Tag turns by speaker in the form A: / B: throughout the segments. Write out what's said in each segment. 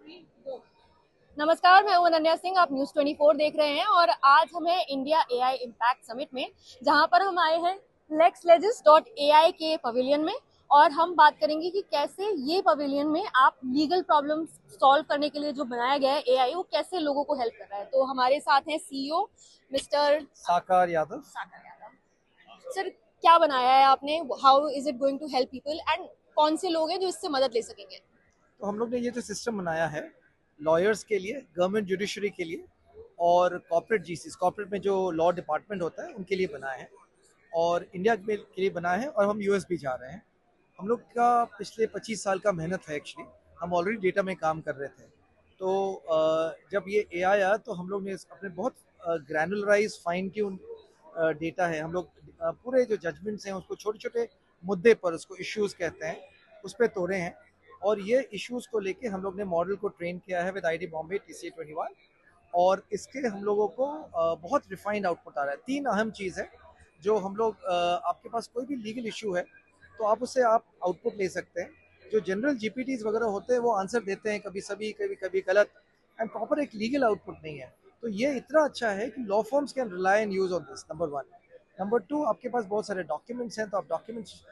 A: नमस्कार, मैं हूं अनन्या सिंह। आप न्यूज़ 24 देख रहे हैं और आज हम हैं इंडिया एआई इम्पैक्ट समिट में, जहां पर हम आए हैं lexlegis.ai के पवेलियन में। और हम बात करेंगे कि कैसे ये पवेलियन में आप लीगल प्रॉब्लम्स सॉल्व करने के लिए जो बनाया गया है एआई, वो कैसे लोगों को हेल्प कर रहा है। तो हमारे साथ हैं सीईओ मिस्टर
B: साकार यादव।
A: सर, क्या बनाया है आपने? How is it going to help people and कौन से लोग हैं जो इससे मदद ले सकेंगे?
B: तो हम लोग ने ये जो सिस्टम बनाया है लॉयर्स के लिए, गवर्नमेंट जुडिशरी के लिए और कॉर्पोरेट जीसीस, कॉर्पोरेट में जो लॉ डिपार्टमेंट होता है उनके लिए बनाया है, और इंडिया के लिए बनाया है, और हम यूएस भी जा रहे हैं। हम लोग का पिछले 25 साल का मेहनत है एक्चुअली। हम ऑलरेडी डेटा में काम कर रहे थे। तो जब ये एआई आया तो हम लोग ने अपने बहुत ग्रैनुलराइज फाइन ट्यून डेटा है, हम लोग पूरे जो जजमेंट्स हैं उसको छोटे छोटे मुद्दे पर, उसको इश्यूज कहते हैं, उस पर तोड़े हैं। और ये इश्यूज को लेके हम लोग ने मॉडल को ट्रेन किया है विद आईडी बॉम्बे TCA21, और इसके हम लोगों को बहुत रिफाइंड आउटपुट आ रहा है। 3 अहम चीज़ है जो हम लोग, आपके पास कोई भी लीगल इशू है तो आप उससे आप आउटपुट ले सकते हैं। जो जनरल जीपीटीज वगैरह होते हैं वो आंसर देते हैं, कभी सभी कभी कभी गलत, एंड प्रॉपर एक लीगल आउटपुट नहीं है। तो ये इतना अच्छा है कि law firms can rely and use on this, number 1। Number 2, आपके पास बहुत सारे डॉक्यूमेंट्स हैं, तो आप डॉक्यूमेंट्स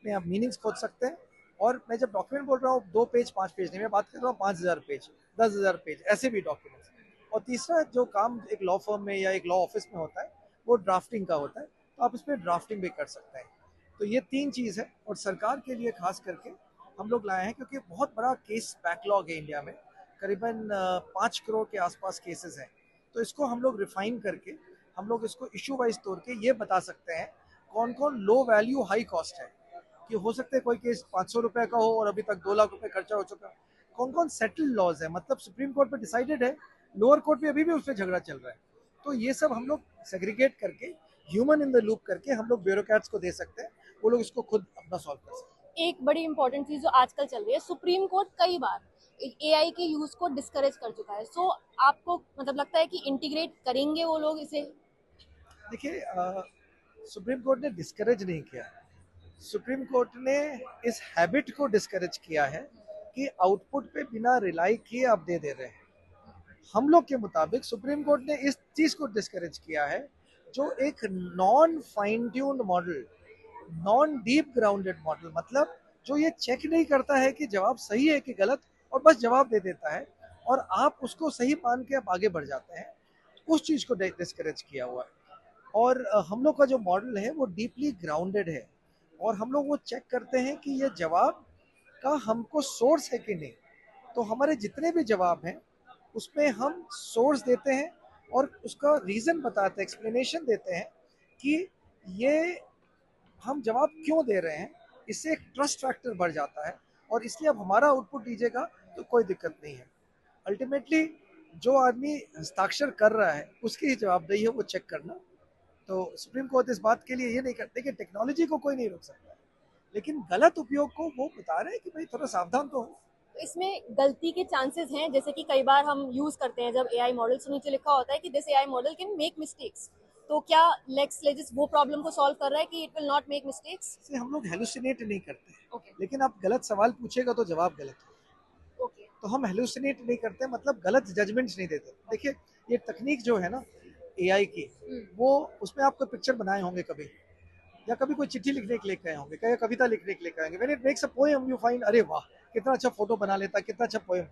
B: में आप मीनिंग्स खोज सकते हैं। और मैं जब डॉक्यूमेंट बोल रहा हूँ 2 पेज 5 पेज नहीं, मैं बात कर रहा हूँ 5,000 पेज, 10,000 पेज, ऐसे भी डॉक्यूमेंट्स। और तीसरा जो काम एक लॉ फर्म में या एक लॉ ऑफिस में होता है वो ड्राफ्टिंग का होता है, तो आप इसमें ड्राफ्टिंग भी कर सकते हैं। तो ये 3 चीज़ है, और सरकार के लिए खास करके हम लोग लाए हैं क्योंकि बहुत बड़ा केस बैकलॉग है इंडिया में। करीबन 5 करोड़ के आसपास केसेस हैं। तो इसको हम लोग रिफाइन करके, हम लोग इसको इशू वाइज तोड़ के ये बता सकते हैं कौन कौन लो वैल्यू हाई कॉस्ट है। कि हो सकता है कोई केस 500 रुपए का हो और अभी तक 2 लाख रुपए खर्चा हो चुका है। कौन कौन सेटल्ड लॉज है, मतलब सुप्रीम कोर्ट पे डिसाइडेड है, लोअर कोर्ट में अभी भी उस पर झगड़ा चल रहा है। तो ये सब हम लोग सेग्रीगेट करके, ह्यूमन इन द लूप करके हम लोग ब्यूरोक्रेट्स को दे सकते हैं, वो लोग इसको खुद अपना सॉल्व कर सकते हैं।
A: एक बड़ी इंपॉर्टेंट चीज जो आजकल चल रही है, सुप्रीम कोर्ट कई बार एआई के यूज को डिस्करेज कर चुका है। सो आपको मतलब लगता है कि इंटीग्रेट करेंगे वो लोग इसे?
B: देखिए, सुप्रीम कोर्ट ने डिस्करेज नहीं किया। सुप्रीम कोर्ट ने इस हैबिट को डिस्करेज किया है कि आउटपुट पे बिना रिलाई किए आप दे दे रहे हैं। हम लोग के मुताबिक सुप्रीम कोर्ट ने इस चीज को डिस्करेज किया है, जो एक non fine tuned model, non deep grounded model, मतलब जो ये चेक नहीं करता है कि जवाब सही है कि गलत, और बस जवाब दे देता है और आप उसको सही मान के आप आगे बढ़ जाते हैं, उस चीज को डिस्करेज किया हुआ है। और हम लोग का जो मॉडल है वो डीपली ग्राउंडेड है, और हम लोग वो चेक करते हैं कि ये जवाब का हमको सोर्स है कि नहीं। तो हमारे जितने भी जवाब हैं उसमें हम सोर्स देते हैं और उसका रीज़न बताते हैं, एक्सप्लेनेशन देते हैं कि ये हम जवाब क्यों दे रहे हैं। इससे एक ट्रस्ट फैक्टर बढ़ जाता है, और इसलिए अब हमारा आउटपुट दीजिएगा तो कोई दिक्कत नहीं है। अल्टीमेटली जो आदमी हस्ताक्षर कर रहा है उसकी ही जवाबदेही है वो चेक करना। तो सुप्रीम कोर्ट इस बात के लिए ये नहीं करते कि टेक्नोलॉजी को कोई नहीं रोक सकता, लेकिन गलत उपयोग को वो बता रहे हैं कि भाई थोड़ा सावधान तो हो।
A: तो इसमें गलती के चांसेस हैं, जैसे कि कई बार हम यूज करते हैं जब एआई मॉडल से नीचे लिखा होता है कि this AI model can make mistakes. तो क्या लेक्स लेजिस वो प्रॉब्लम को सॉल्व कर रहा है कि it will not make mistakes?
B: से हम लोग हेलुसिनेट नहीं करते,
A: ओके।
B: लेकिन आप गलत सवाल पूछेगा तो जवाब गलत है।
A: ओके।
B: तो हम हेलुसिनेट नहीं करते, मतलब गलत जजमेंट्स नहीं देते। देखिए, ये तकनीक जो है ना एआई की, वो उसमें आप कोई पिक्चर बनाए होंगे कभी, या कभी कोई चिट्ठी लिखने के लिए गए होंगे, कहीं कविता लिखने के लिए कहेंगे, when it makes a poem you find, अरे वाह कितना अच्छा फोटो बना लेता, कितना अच्छा पोएम।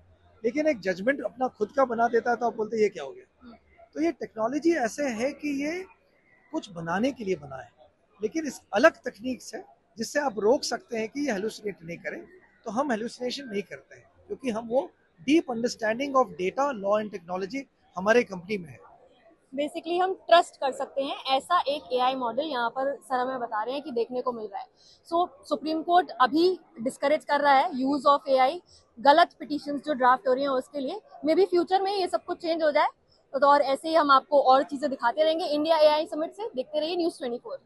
B: लेकिन एक जजमेंट अपना खुद का बना देता है तो आप बोलते ये क्या हो गया। तो ये टेक्नोलॉजी ऐसे है कि ये कुछ बनाने के लिए बना है, लेकिन इस अलग तकनीक से जिससे आप रोक सकते हैं कि ये हेलुसिनेट नहीं करें। तो हम हेलुसिनेशन नहीं करते हैं क्योंकि हम वो deep understanding of data, law and technology हमारे कंपनी में है।
A: बेसिकली हम ट्रस्ट कर सकते हैं, ऐसा एक एआई मॉडल यहाँ पर सर हमें बता रहे हैं कि देखने को मिल रहा है। सो सुप्रीम कोर्ट अभी डिस्करेज कर रहा है यूज ऑफ एआई, गलत पिटिशंस जो ड्राफ्ट हो रही हैं उसके लिए। मे बी फ्यूचर में ये सब कुछ चेंज हो जाए। तो और ऐसे ही हम आपको और चीजें दिखाते रहेंगे इंडिया एआई समिट से। देखते रहिए न्यूज़ 24।